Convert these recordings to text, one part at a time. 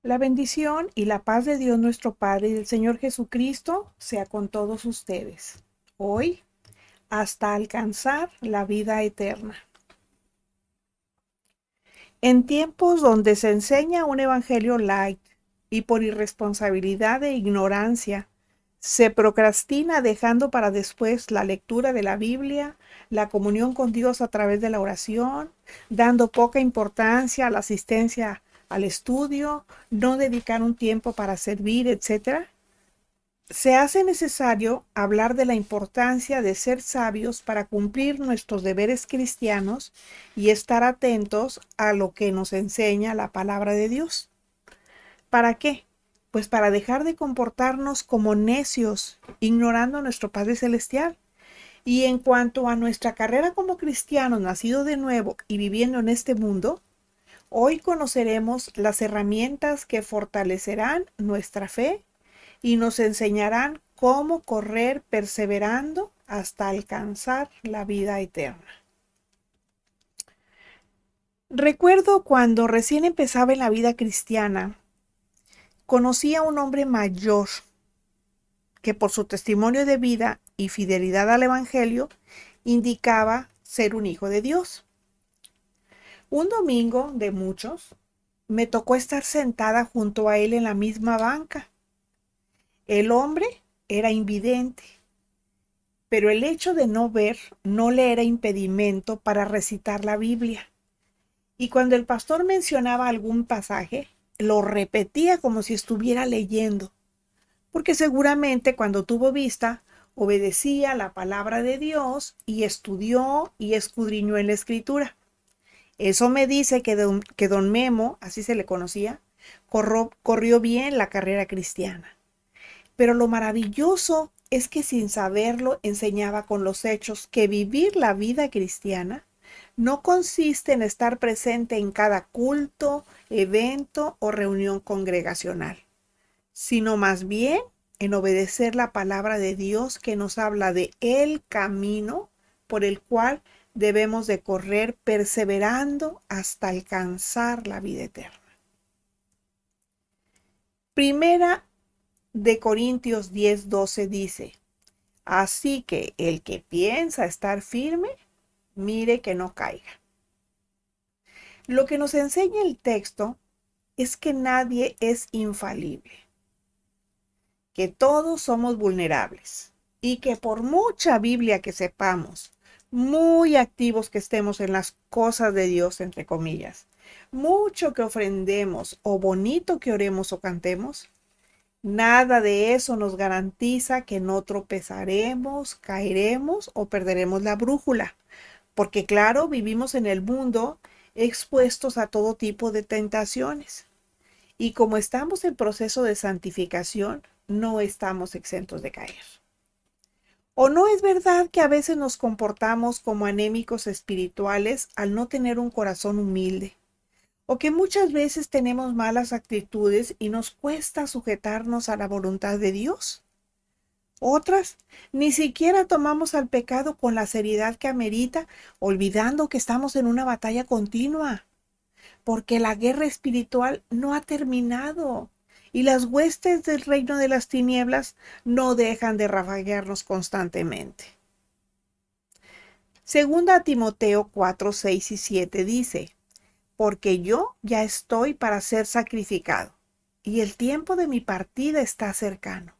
La bendición y la paz de Dios nuestro Padre y del Señor Jesucristo sea con todos ustedes, hoy hasta alcanzar la vida eterna. En tiempos donde se enseña un evangelio light y por irresponsabilidad e ignorancia se procrastina dejando para después la lectura de la Biblia, la comunión con Dios a través de la oración, dando poca importancia a la asistencia al estudio, no dedicar un tiempo para servir, etcétera. Se hace necesario hablar de la importancia de ser sabios para cumplir nuestros deberes cristianos y estar atentos a lo que nos enseña la palabra de Dios. ¿Para qué? Pues para dejar de comportarnos como necios, ignorando a nuestro Padre Celestial. Y en cuanto a nuestra carrera como cristianos nacidos de nuevo y viviendo en este mundo, hoy conoceremos las herramientas que fortalecerán nuestra fe y nos enseñarán cómo correr perseverando hasta alcanzar la vida eterna. Recuerdo cuando recién empezaba en la vida cristiana, conocí a un hombre mayor que por su testimonio de vida y fidelidad al Evangelio indicaba ser un hijo de Dios. Un domingo de muchos me tocó estar sentada junto a él en la misma banca. El hombre era invidente, pero el hecho de no ver no le era impedimento para recitar la Biblia. Y cuando el pastor mencionaba algún pasaje, lo repetía como si estuviera leyendo, porque seguramente cuando tuvo vista, obedecía la palabra de Dios y estudió y escudriñó en la escritura. Eso me dice que don Memo, así se le conocía, corrió bien la carrera cristiana. Pero lo maravilloso es que sin saberlo enseñaba con los hechos que vivir la vida cristiana no consiste en estar presente en cada culto, evento o reunión congregacional, sino más bien en obedecer la palabra de Dios que nos habla de el camino por el cual debemos de correr perseverando hasta alcanzar la vida eterna. Primera de Corintios 10:12 dice: así que el que piensa estar firme, mire que no caiga. Lo que nos enseña el texto es que nadie es infalible, que todos somos vulnerables y que por mucha Biblia que sepamos, muy activos que estemos en las cosas de Dios, entre comillas, mucho que ofrendemos o bonito que oremos o cantemos, nada de eso nos garantiza que no tropezaremos, caeremos o perderemos la brújula, porque claro, vivimos en el mundo expuestos a todo tipo de tentaciones. Y como estamos en proceso de santificación, no estamos exentos de caer. ¿O no es verdad que a veces nos comportamos como anémicos espirituales al no tener un corazón humilde? ¿O que muchas veces tenemos malas actitudes y nos cuesta sujetarnos a la voluntad de Dios? Otras, ni siquiera tomamos al pecado con la seriedad que amerita, olvidando que estamos en una batalla continua, porque la guerra espiritual no ha terminado y las huestes del reino de las tinieblas no dejan de rafaguearnos constantemente. Segunda a Timoteo 4, 6 y 7 dice: porque yo ya estoy para ser sacrificado, y el tiempo de mi partida está cercano.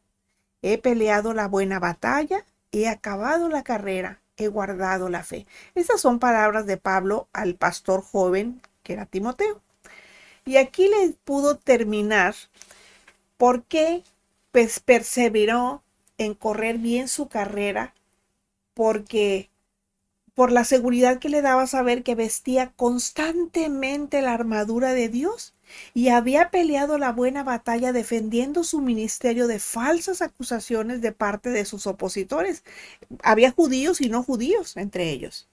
He peleado la buena batalla, he acabado la carrera, he guardado la fe. Esas son palabras de Pablo al pastor joven que era Timoteo. Y aquí le pudo terminar porque pues, perseveró en correr bien su carrera, porque por la seguridad que le daba saber que vestía constantemente la armadura de Dios y había peleado la buena batalla defendiendo su ministerio de falsas acusaciones de parte de sus opositores. Había judíos y no judíos entre ellos.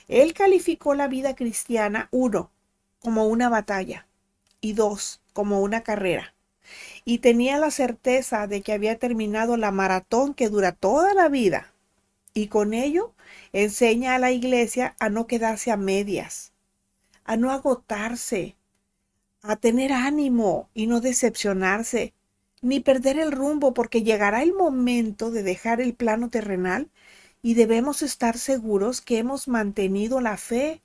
Él calificó la vida cristiana, uno, como una batalla y dos, como una carrera. Y tenía la certeza de que había terminado la maratón que dura toda la vida. Y con ello enseña a la iglesia a no quedarse a medias, a no agotarse, a tener ánimo y no decepcionarse, ni perder el rumbo, porque llegará el momento de dejar el plano terrenal y debemos estar seguros que hemos mantenido la fe,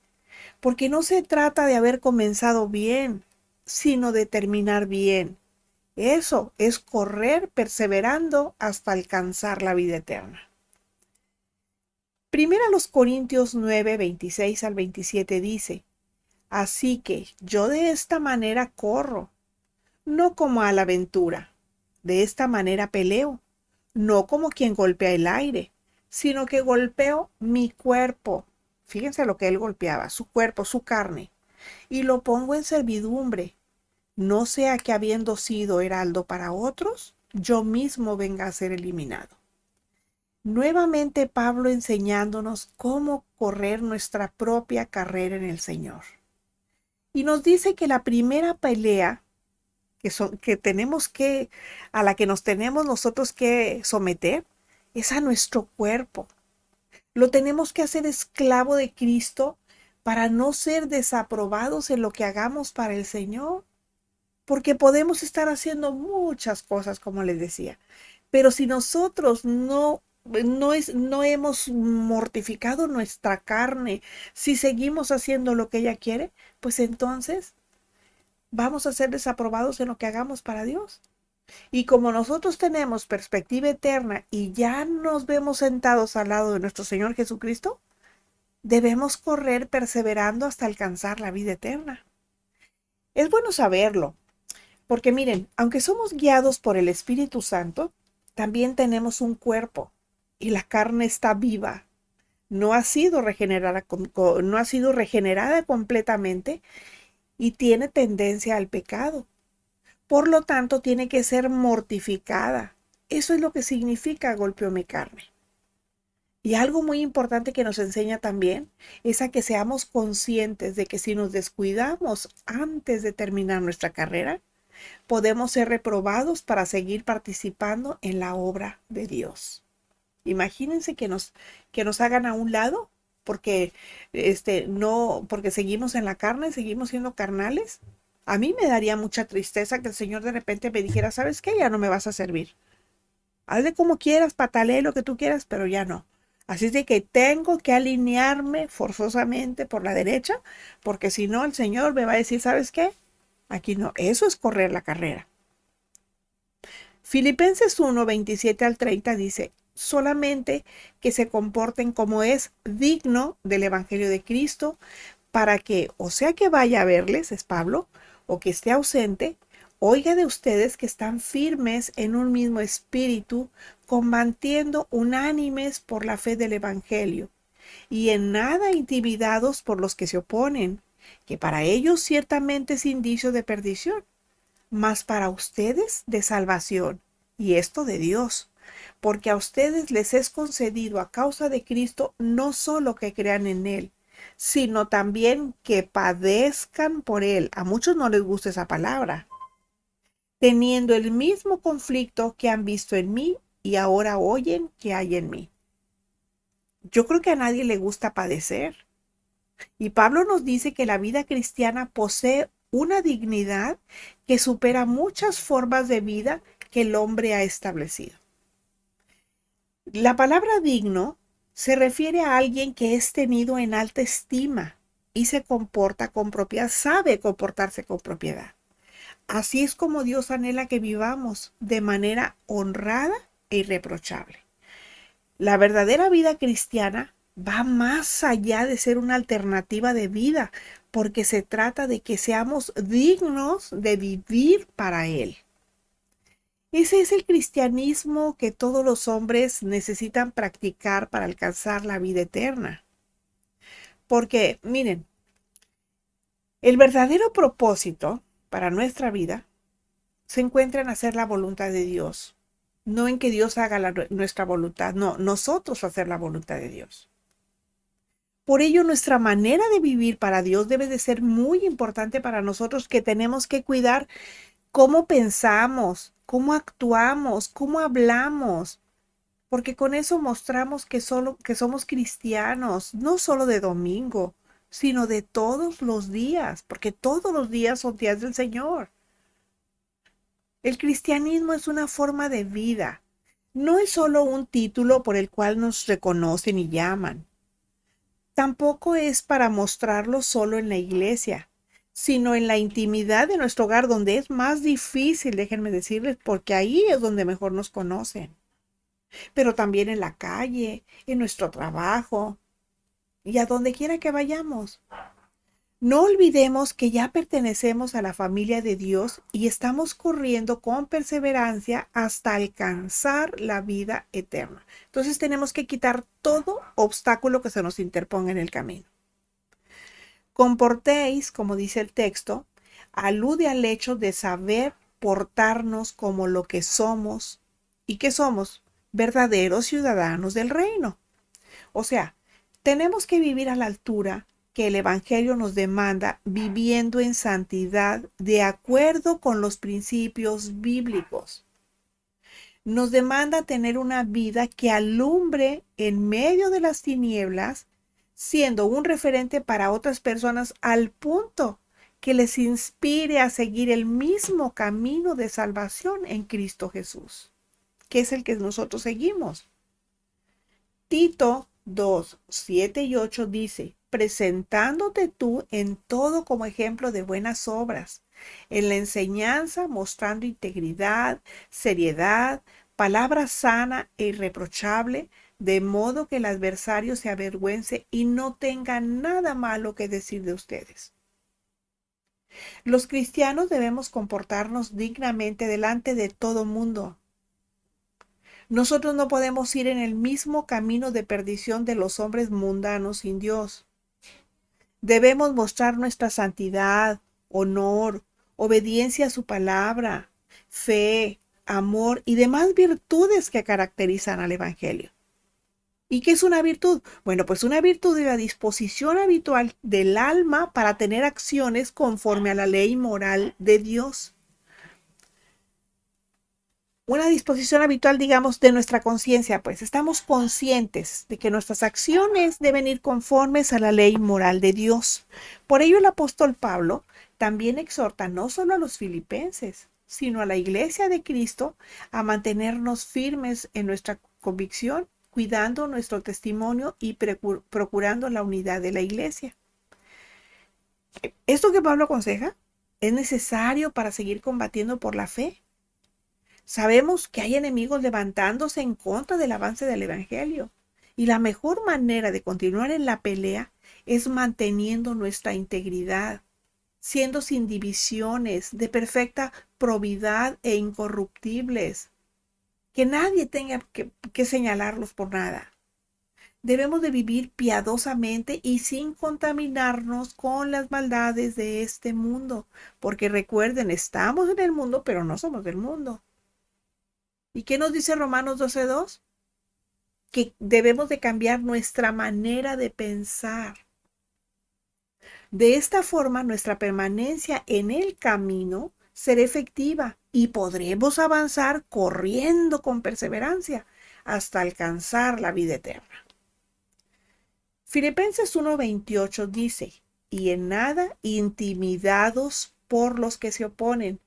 porque no se trata de haber comenzado bien, sino de terminar bien. Eso es correr perseverando hasta alcanzar la vida eterna. Primera los Corintios 9, 26 al 27 dice, así que yo de esta manera corro, no como a la aventura. De esta manera peleo, no como quien golpea el aire, sino que golpeo mi cuerpo. Fíjense lo que él golpeaba, su cuerpo, su carne, y lo pongo en servidumbre, no sea que habiendo sido heraldo para otros, yo mismo venga a ser eliminado. Nuevamente Pablo enseñándonos cómo correr nuestra propia carrera en el Señor. Y nos dice que la primera pelea a la que nos tenemos nosotros que someter, es a nuestro cuerpo. Lo tenemos que hacer esclavo de Cristo para no ser desaprobados en lo que hagamos para el Señor. Porque podemos estar haciendo muchas cosas, como les decía. Pero si nosotros no hemos mortificado nuestra carne, si seguimos haciendo lo que ella quiere, pues entonces vamos a ser desaprobados en lo que hagamos para Dios. Y como nosotros tenemos perspectiva eterna y ya nos vemos sentados al lado de nuestro Señor Jesucristo, debemos correr perseverando hasta alcanzar la vida eterna. Es bueno saberlo, porque miren, aunque somos guiados por el Espíritu Santo, también tenemos un cuerpo y la carne está viva. No ha sido regenerada completamente y tiene tendencia al pecado. Por lo tanto, tiene que ser mortificada. Eso es lo que significa golpeo mi carne. Y algo muy importante que nos enseña también es a que seamos conscientes de que si nos descuidamos antes de terminar nuestra carrera, podemos ser reprobados para seguir participando en la obra de Dios. Imagínense que nos hagan a un lado porque porque seguimos en la carne, seguimos siendo carnales. A mí me daría mucha tristeza que el Señor de repente me dijera, ¿sabes qué? Ya no me vas a servir. Hazle como quieras, patalee lo que tú quieras, pero ya no. Así es de que tengo que alinearme forzosamente por la derecha, porque si no el Señor me va a decir, ¿sabes qué? Aquí no. Eso es correr la carrera. Filipenses 1, 27 al 30 dice, solamente que se comporten como es digno del Evangelio de Cristo, para que, o sea que vaya a verles, es Pablo, o que esté ausente, oiga de ustedes que están firmes en un mismo espíritu, combatiendo unánimes por la fe del Evangelio, y en nada intimidados por los que se oponen, que para ellos ciertamente es indicio de perdición, mas para ustedes de salvación, y esto de Dios, porque a ustedes les es concedido a causa de Cristo no solo que crean en Él, sino también que padezcan por Él. A muchos no les gusta esa palabra. Teniendo el mismo conflicto que han visto en mí y ahora oyen que hay en mí. Yo creo que a nadie le gusta padecer. Y Pablo nos dice que la vida cristiana posee una dignidad que supera muchas formas de vida que el hombre ha establecido. La palabra digno se refiere a alguien que es tenido en alta estima y se comporta con propiedad, sabe comportarse con propiedad. Así es como Dios anhela que vivamos de manera honrada e irreprochable. La verdadera vida cristiana va más allá de ser una alternativa de vida, porque se trata de que seamos dignos de vivir para Él. Ese es el cristianismo que todos los hombres necesitan practicar para alcanzar la vida eterna. Porque, miren, el verdadero propósito para nuestra vida se encuentra en hacer la voluntad de Dios, no en que Dios haga nuestra voluntad, no, nosotros hacer la voluntad de Dios. Por ello, nuestra manera de vivir para Dios debe de ser muy importante para nosotros, que tenemos que cuidar cómo pensamos, cómo actuamos, cómo hablamos, porque con eso mostramos que somos cristianos, no solo de domingo, sino de todos los días, porque todos los días son días del Señor. El cristianismo es una forma de vida. No es solo un título por el cual nos reconocen y llaman. Tampoco es para mostrarlo solo en la iglesia, sino en la intimidad de nuestro hogar, donde es más difícil, déjenme decirles, porque ahí es donde mejor nos conocen. Pero también en la calle, en nuestro trabajo y a donde quiera que vayamos. No olvidemos que ya pertenecemos a la familia de Dios y estamos corriendo con perseverancia hasta alcanzar la vida eterna. Entonces tenemos que quitar todo obstáculo que se nos interponga en el camino. Comportéis, como dice el texto, alude al hecho de saber portarnos como lo que somos y que somos verdaderos ciudadanos del reino. O sea, tenemos que vivir a la altura que el Evangelio nos demanda, viviendo en santidad de acuerdo con los principios bíblicos. Nos demanda tener una vida que alumbre en medio de las tinieblas, siendo un referente para otras personas al punto que les inspire a seguir el mismo camino de salvación en Cristo Jesús, que es el que nosotros seguimos. Tito 2, 7 y 8 dice, presentándote tú en todo como ejemplo de buenas obras, en la enseñanza mostrando integridad, seriedad, palabra sana e irreprochable, de modo que el adversario se avergüence y no tenga nada malo que decir de ustedes. Los cristianos debemos comportarnos dignamente delante de todo mundo. Nosotros no podemos ir en el mismo camino de perdición de los hombres mundanos sin Dios. Debemos mostrar nuestra santidad, honor, obediencia a su palabra, fe, amor y demás virtudes que caracterizan al Evangelio. ¿Y qué es una virtud? Bueno, pues una virtud es la disposición habitual del alma para tener acciones conforme a la ley moral de Dios. Una disposición habitual, digamos, de nuestra conciencia, pues estamos conscientes de que nuestras acciones deben ir conformes a la ley moral de Dios. Por ello el apóstol Pablo también exhorta no solo a los filipenses, sino a la iglesia de Cristo a mantenernos firmes en nuestra convicción, cuidando nuestro testimonio y procurando la unidad de la iglesia. Esto que Pablo aconseja es necesario para seguir combatiendo por la fe. Sabemos que hay enemigos levantándose en contra del avance del Evangelio. Y la mejor manera de continuar en la pelea es manteniendo nuestra integridad, siendo sin divisiones, de perfecta probidad e incorruptibles. Que nadie tenga que señalarlos por nada. Debemos de vivir piadosamente y sin contaminarnos con las maldades de este mundo. Porque recuerden, estamos en el mundo, pero no somos del mundo. ¿Y qué nos dice Romanos 12:2? Que debemos de cambiar nuestra manera de pensar. De esta forma, nuestra permanencia en el camino será efectiva y podremos avanzar corriendo con perseverancia hasta alcanzar la vida eterna. Filipenses 1:28 dice, y en nada intimidados por los que se oponen,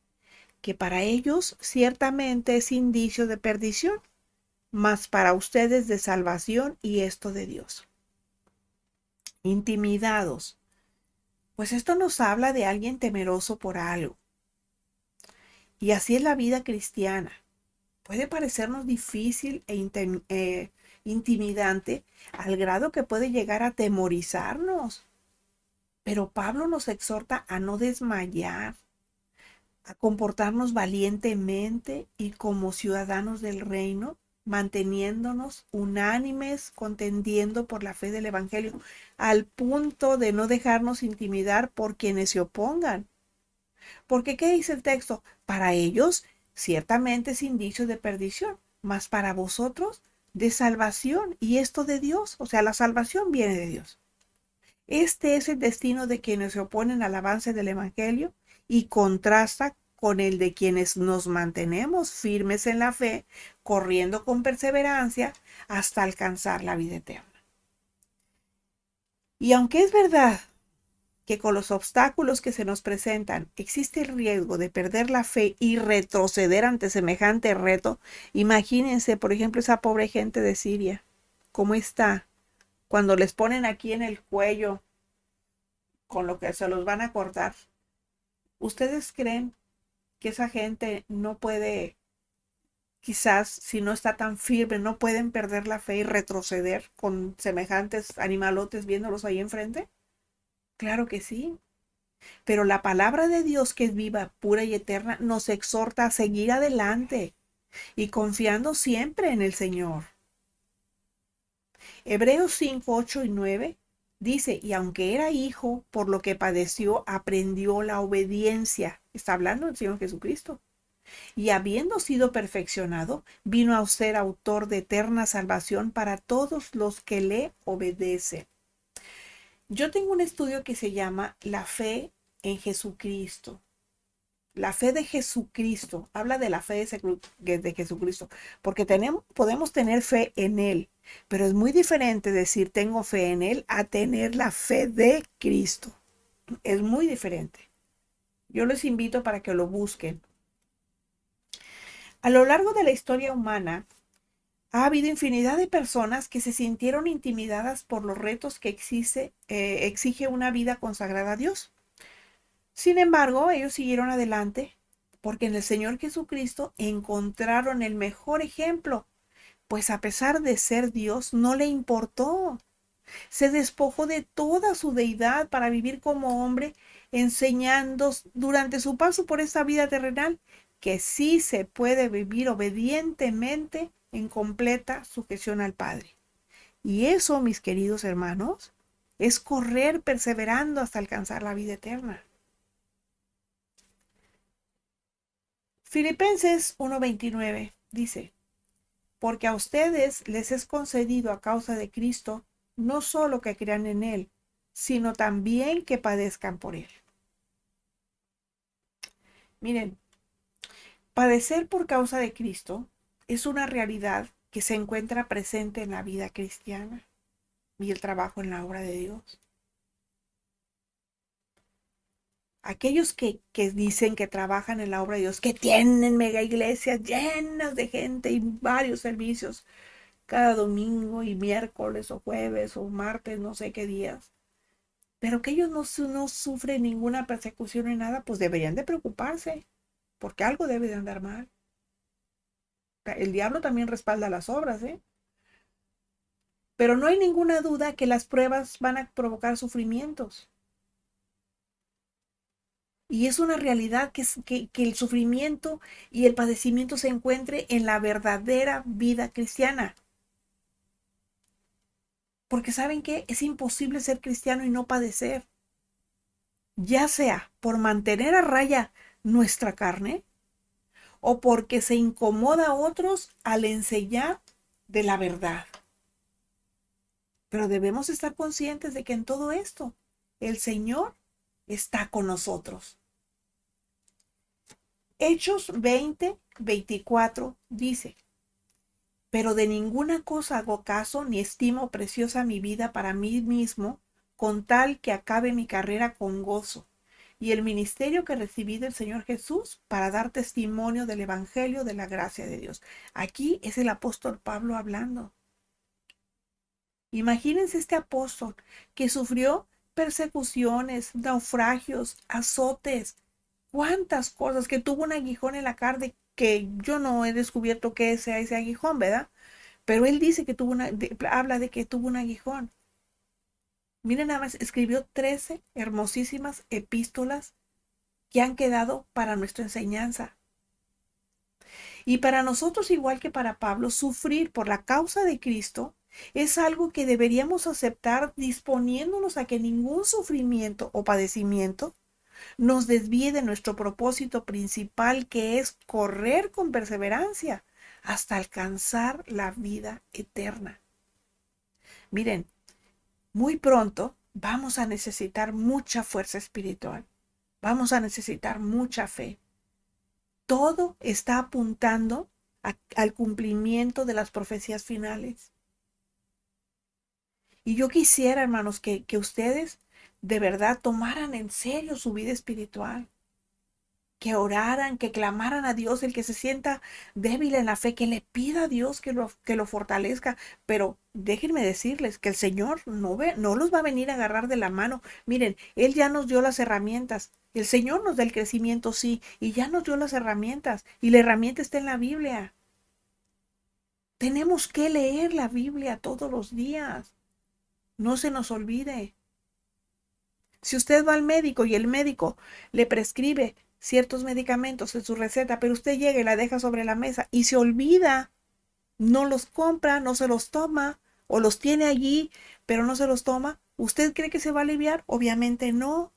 que para ellos ciertamente es indicio de perdición, mas para ustedes de salvación y esto de Dios. Intimidados. Pues esto nos habla de alguien temeroso por algo. Y así es la vida cristiana. Puede parecernos difícil e intimidante al grado que puede llegar a atemorizarnos. Pero Pablo nos exhorta a no desmayar, a comportarnos valientemente y como ciudadanos del reino, manteniéndonos unánimes, contendiendo por la fe del Evangelio, al punto de no dejarnos intimidar por quienes se opongan. Porque, ¿qué dice el texto? Para ellos, ciertamente es indicio de perdición, mas para vosotros, de salvación, y esto de Dios. O sea, la salvación viene de Dios. Este es el destino de quienes se oponen al avance del Evangelio y contrasta con el de quienes nos mantenemos firmes en la fe, corriendo con perseverancia hasta alcanzar la vida eterna. Y aunque es verdad que con los obstáculos que se nos presentan existe el riesgo de perder la fe y retroceder ante semejante reto. Imagínense, por ejemplo, esa pobre gente de Siria, ¿cómo está? Cuando les ponen aquí en el cuello con lo que se los van a cortar. ¿Ustedes creen que esa gente no puede, quizás si no está tan firme, no pueden perder la fe y retroceder con semejantes animalotes viéndolos ahí enfrente? Claro que sí. Pero la palabra de Dios, que es viva, pura y eterna, nos exhorta a seguir adelante y confiando siempre en el Señor. Hebreos 5, 8 y 9 dice, y aunque era hijo, por lo que padeció, aprendió la obediencia. Está hablando del Señor Jesucristo. Y habiendo sido perfeccionado, vino a ser autor de eterna salvación para todos los que le obedecen. Yo tengo un estudio que se llama La fe en Jesucristo. La fe de Jesucristo, habla de la fe de Jesucristo, porque podemos tener fe en Él, pero es muy diferente decir tengo fe en Él a tener la fe de Cristo. Es muy diferente. Yo les invito para que lo busquen. A lo largo de la historia humana, ha habido infinidad de personas que se sintieron intimidadas por los retos que exige una vida consagrada a Dios. Sin embargo, ellos siguieron adelante porque en el Señor Jesucristo encontraron el mejor ejemplo, pues a pesar de ser Dios, no le importó. Se despojó de toda su deidad para vivir como hombre, enseñando durante su paso por esta vida terrenal que sí se puede vivir obedientemente en completa sujeción al Padre. Y eso, mis queridos hermanos, es correr perseverando hasta alcanzar la vida eterna. Filipenses 1:29 dice, porque a ustedes les es concedido a causa de Cristo no solo que crean en Él, sino también que padezcan por Él. Miren, padecer por causa de Cristo es una realidad que se encuentra presente en la vida cristiana y el trabajo en la obra de Dios. Aquellos que dicen que trabajan en la obra de Dios, que tienen mega iglesias llenas de gente y varios servicios cada domingo y miércoles o jueves o martes, no sé qué días, pero que ellos no sufren ninguna persecución ni nada, pues deberían de preocuparse, porque algo debe de andar mal. El diablo también respalda las obras, ¿eh? Pero no hay ninguna duda que las pruebas van a provocar sufrimientos. Y es una realidad que el sufrimiento y el padecimiento se encuentre en la verdadera vida cristiana. Porque ¿saben qué? Es imposible ser cristiano y no padecer. Ya sea por mantener a raya nuestra carne o porque se incomoda a otros al enseñar de la verdad. Pero debemos estar conscientes de que en todo esto el Señor está con nosotros. Hechos 20:24 dice, pero de ninguna cosa hago caso ni estimo preciosa mi vida para mí mismo, con tal que acabe mi carrera con gozo y el ministerio que recibí del Señor Jesús para dar testimonio del Evangelio de la gracia de Dios. Aquí es el apóstol Pablo hablando. Imagínense este apóstol que sufrió persecuciones, naufragios, azotes, cuántas cosas, que tuvo un aguijón en la carne que yo no he descubierto qué sea ese aguijón, ¿verdad? Pero él dice que habla de que tuvo un aguijón. Miren nada más, escribió 13 hermosísimas epístolas que han quedado para nuestra enseñanza. Y para nosotros, igual que para Pablo, sufrir por la causa de Cristo es algo que deberíamos aceptar disponiéndonos a que ningún sufrimiento o padecimiento nos desvíe de nuestro propósito principal, que es correr con perseverancia hasta alcanzar la vida eterna. Miren, muy pronto vamos a necesitar mucha fuerza espiritual, vamos a necesitar mucha fe. Todo está apuntando al cumplimiento de las profecías finales. Y yo quisiera, hermanos, que ustedes de verdad tomaran en serio su vida espiritual, que oraran, que clamaran a Dios, el que se sienta débil en la fe, que le pida a Dios que lo fortalezca. Pero déjenme decirles que el Señor no los va a venir a agarrar de la mano. Miren, Él ya nos dio las herramientas. El Señor nos da el crecimiento, sí, y ya nos dio las herramientas. Y la herramienta está en la Biblia. Tenemos que leer la Biblia todos los días. No se nos olvide. Si usted va al médico y el médico le prescribe ciertos medicamentos en su receta, pero usted llega y la deja sobre la mesa y se olvida, no los compra, no se los toma, o los tiene allí, pero no se los toma, ¿usted cree que se va a aliviar? Obviamente no.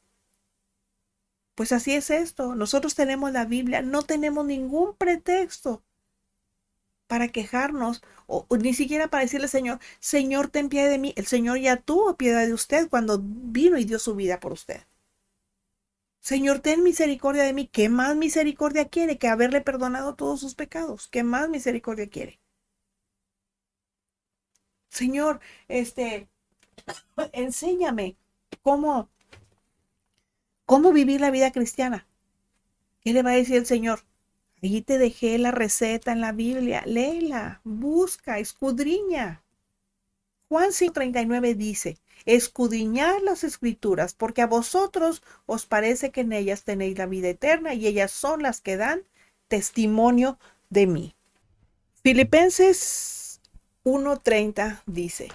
Pues así es esto. Nosotros tenemos la Biblia, no tenemos ningún pretexto para quejarnos o ni siquiera para decirle, Señor, Señor, ten piedad de mí. El Señor ya tuvo piedad de usted cuando vino y dio su vida por usted. Señor, ten misericordia de mí. ¿Qué más misericordia quiere que haberle perdonado todos sus pecados? ¿Qué más misericordia quiere? Señor, enséñame cómo, cómo vivir la vida cristiana. ¿Qué le va a decir el Señor? Allí te dejé la receta en la Biblia. Léela, busca, escudriña. Juan 5:39 dice, escudriñad las escrituras, porque a vosotros os parece que en ellas tenéis la vida eterna y ellas son las que dan testimonio de mí. Filipenses 1:30 dice,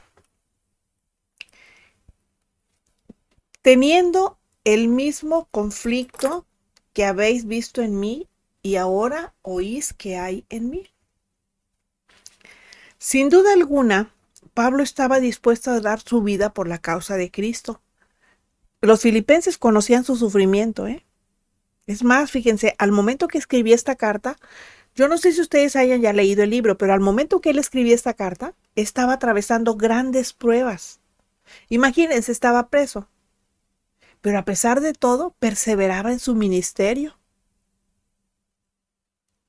teniendo el mismo conflicto que habéis visto en mí y ahora oís que hay en mí. Sin duda alguna, Pablo estaba dispuesto a dar su vida por la causa de Cristo. Los filipenses conocían su sufrimiento, ¿eh? Es más, fíjense, al momento que escribí esta carta, yo no sé si ustedes hayan ya leído el libro, pero al momento que él escribía esta carta, estaba atravesando grandes pruebas. Imagínense, estaba preso, pero a pesar de todo, perseveraba en su ministerio.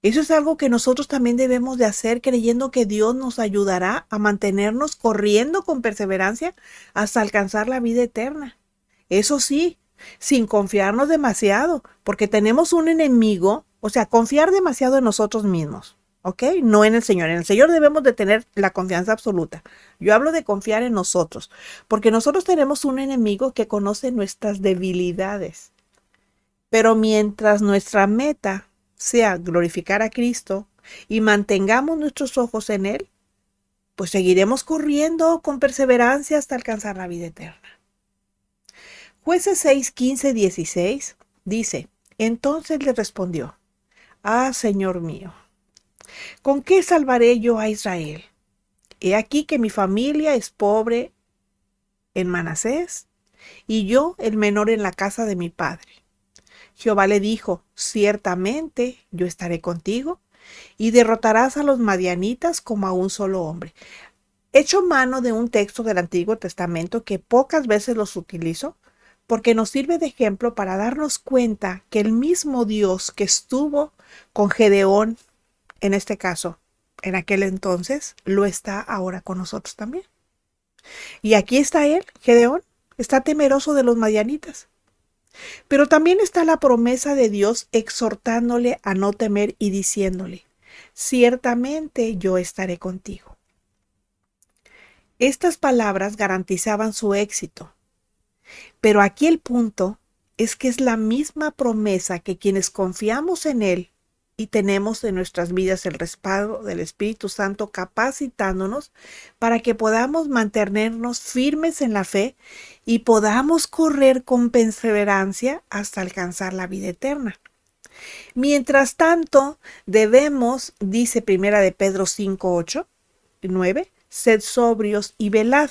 Eso es algo que nosotros también debemos de hacer, creyendo que Dios nos ayudará a mantenernos corriendo con perseverancia hasta alcanzar la vida eterna. Eso sí, sin confiarnos demasiado, porque tenemos un enemigo, o sea, confiar demasiado en nosotros mismos, ¿ok? No en el Señor. En el Señor debemos de tener la confianza absoluta. Yo hablo de confiar en nosotros, porque nosotros tenemos un enemigo que conoce nuestras debilidades. Pero mientras nuestra meta sea glorificar a Cristo y mantengamos nuestros ojos en Él, pues seguiremos corriendo con perseverancia hasta alcanzar la vida eterna. Jueces 6, 15, 16 dice, entonces le respondió, ah, Señor mío, ¿con qué salvaré yo a Israel? He aquí que mi familia es pobre en Manasés y yo el menor en la casa de mi padre. Jehová le dijo, ciertamente yo estaré contigo y derrotarás a los madianitas como a un solo hombre. He hecho mano de un texto del Antiguo Testamento que pocas veces los utilizo porque nos sirve de ejemplo para darnos cuenta que el mismo Dios que estuvo con Gedeón, en este caso, en aquel entonces, lo está ahora con nosotros también. Y aquí está él, Gedeón, está temeroso de los madianitas. Pero también está la promesa de Dios exhortándole a no temer y diciéndole, ciertamente yo estaré contigo. Estas palabras garantizaban su éxito. Pero aquí el punto es que es la misma promesa que quienes confiamos en Él y tenemos en nuestras vidas el respaldo del Espíritu Santo capacitándonos para que podamos mantenernos firmes en la fe y podamos correr con perseverancia hasta alcanzar la vida eterna. Mientras tanto, debemos, dice Primera de Pedro 5, 8, 9, sed sobrios y velad,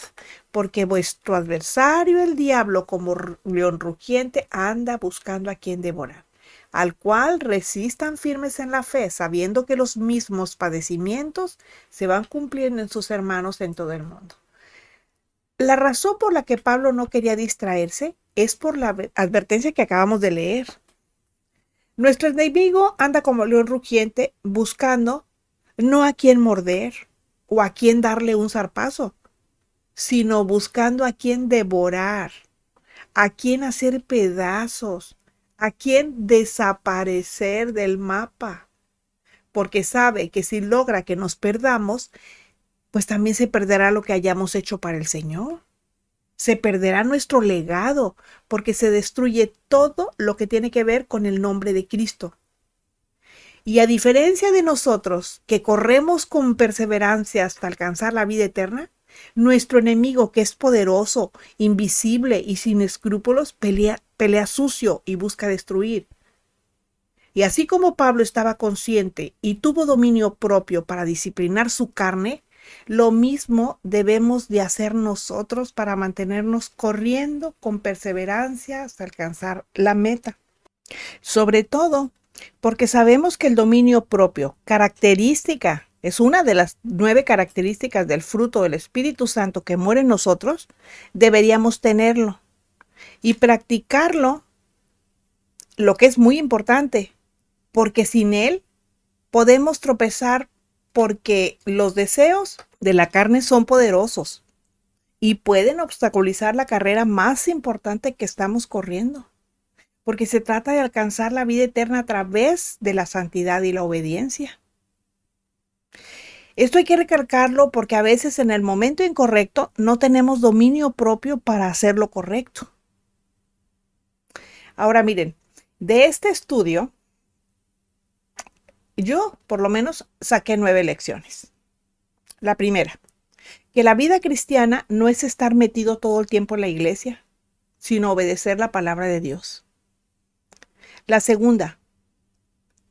porque vuestro adversario el diablo como león rugiente anda buscando a quien devorar, al cual resistan firmes en la fe, sabiendo que los mismos padecimientos se van cumpliendo en sus hermanos en todo el mundo. La razón por la que Pablo no quería distraerse es por la advertencia que acabamos de leer. Nuestro enemigo anda como león rugiente buscando no a quien morder o a quien darle un zarpazo, sino buscando a quien devorar, a quién hacer pedazos, a quién desaparecer del mapa, porque sabe que si logra que nos perdamos, pues también se perderá lo que hayamos hecho para el Señor. Se perderá nuestro legado, porque se destruye todo lo que tiene que ver con el nombre de Cristo. Y a diferencia de nosotros, que corremos con perseverancia hasta alcanzar la vida eterna, nuestro enemigo, que es poderoso, invisible y sin escrúpulos, pelea sucio y busca destruir. Y así como Pablo estaba consciente y tuvo dominio propio para disciplinar su carne, lo mismo debemos de hacer nosotros para mantenernos corriendo con perseverancia hasta alcanzar la meta. Sobre todo porque sabemos que el dominio propio, característica, es una de las 9 características del fruto del Espíritu Santo que muere en nosotros, deberíamos tenerlo y practicarlo, lo que es muy importante, porque sin él podemos tropezar, porque los deseos de la carne son poderosos y pueden obstaculizar la carrera más importante que estamos corriendo, porque se trata de alcanzar la vida eterna a través de la santidad y la obediencia. Esto hay que recalcarlo porque a veces en el momento incorrecto no tenemos dominio propio para hacer lo correcto. Ahora miren, de este estudio, yo por lo menos saqué 9 lecciones. La primera, que la vida cristiana no es estar metido todo el tiempo en la iglesia, sino obedecer la palabra de Dios. La segunda,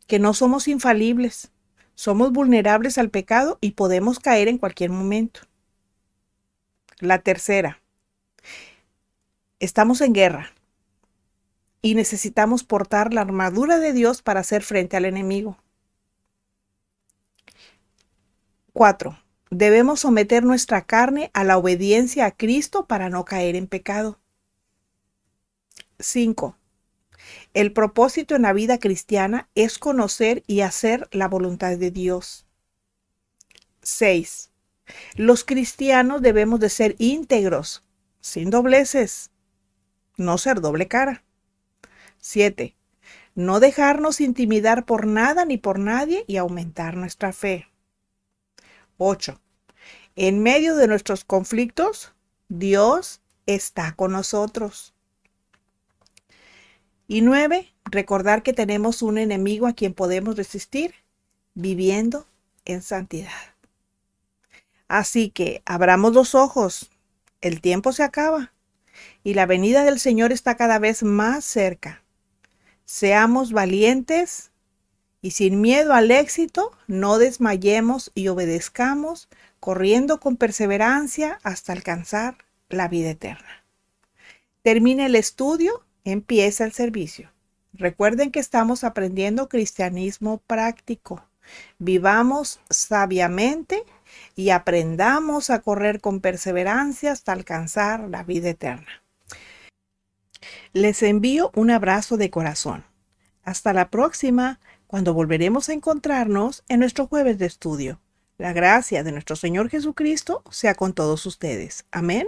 que no somos infalibles, somos vulnerables al pecado y podemos caer en cualquier momento. La tercera, estamos en guerra y necesitamos portar la armadura de Dios para hacer frente al enemigo. 4. Debemos someter nuestra carne a la obediencia a Cristo para no caer en pecado. 5. El propósito en la vida cristiana es conocer y hacer la voluntad de Dios. 6. Los cristianos debemos de ser íntegros, sin dobleces, no ser doble cara. 7. No dejarnos intimidar por nada ni por nadie y aumentar nuestra fe. 8. En medio de nuestros conflictos, Dios está con nosotros. Y 9. Recordar que tenemos un enemigo a quien podemos resistir viviendo en santidad. Así que abramos los ojos, el tiempo se acaba y la venida del Señor está cada vez más cerca. Seamos valientes y sin miedo al éxito, no desmayemos y obedezcamos, corriendo con perseverancia hasta alcanzar la vida eterna. Termina el estudio, empieza el servicio. Recuerden que estamos aprendiendo cristianismo práctico. Vivamos sabiamente y aprendamos a correr con perseverancia hasta alcanzar la vida eterna. Les envío un abrazo de corazón. Hasta la próxima, cuando volveremos a encontrarnos en nuestro jueves de estudio. La gracia de nuestro Señor Jesucristo sea con todos ustedes. Amén.